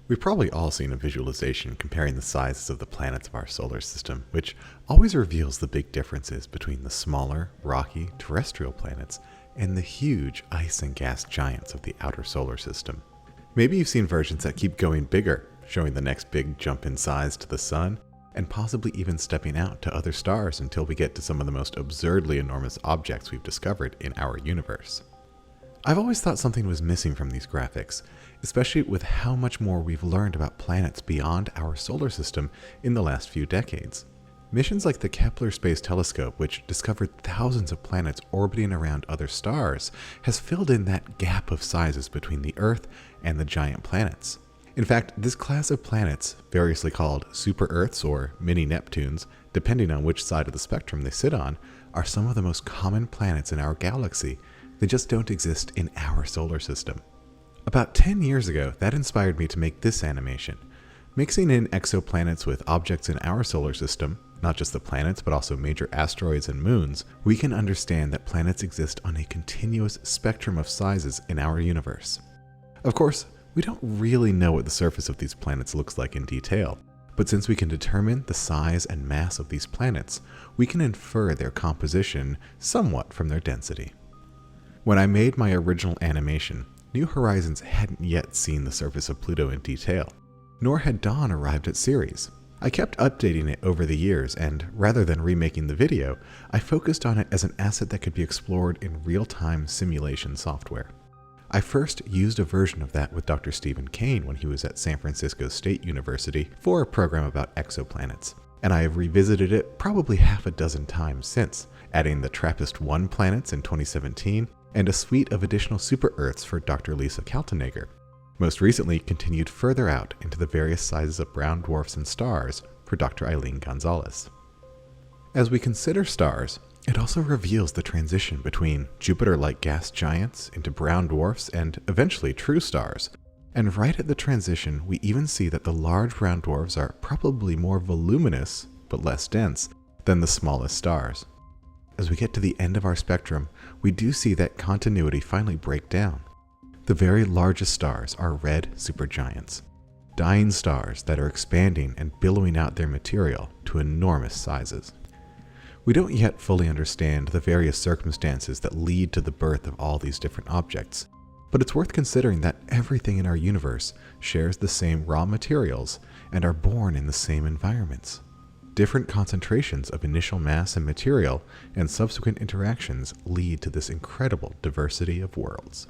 We've probably all seen a visualization comparing the sizes of the planets of our solar system, which always reveals the big differences between the smaller, rocky, terrestrial planets and the huge ice and gas giants of the outer solar system. Maybe you've seen versions that keep going bigger, showing the next big jump in size to the sun, and possibly even stepping out to other stars until we get to some of the most absurdly enormous objects we've discovered in our universe. I've always thought something was missing from these graphics, especially with how much more we've learned about planets beyond our solar system in the last few decades. Missions like the Kepler Space Telescope, which discovered thousands of planets orbiting around other stars, has filled in that gap of sizes between the Earth and the giant planets. In fact, this class of planets, variously called super-Earths or mini-Neptunes, depending on which side of the spectrum they sit on, are some of the most common planets in our galaxy. They just don't exist in our solar system. About 10 years ago, that inspired me to make this animation. Mixing in exoplanets with objects in our solar system, not just the planets but also major asteroids and moons, we can understand that planets exist on a continuous spectrum of sizes in our universe. Of course, we don't really know what the surface of these planets looks like in detail, but since we can determine the size and mass of these planets, we can infer their composition somewhat from their density. When I made my original animation, New Horizons hadn't yet seen the surface of Pluto in detail, nor had Dawn arrived at Ceres. I kept updating it over the years, and rather than remaking the video, I focused on it as an asset that could be explored in real-time simulation software. I first used a version of that with Dr. Stephen Kane when he was at San Francisco State University for a program about exoplanets, and I have revisited it probably half a dozen times since, adding the TRAPPIST-1 planets in 2017, and a suite of additional super-Earths for Dr. Lisa Kaltenegger. Most recently continued further out into the various sizes of brown dwarfs and stars for Dr. Eileen Gonzalez. As we consider stars, it also reveals the transition between Jupiter-like gas giants into brown dwarfs and eventually true stars. And right at the transition, we even see that the large brown dwarfs are probably more voluminous, but less dense, than the smallest stars. As we get to the end of our spectrum, we do see that continuity finally break down. The very largest stars are red supergiants, dying stars that are expanding and billowing out their material to enormous sizes. We don't yet fully understand the various circumstances that lead to the birth of all these different objects, but it's worth considering that everything in our universe shares the same raw materials and are born in the same environments. Different concentrations of initial mass and material and subsequent interactions lead to this incredible diversity of worlds.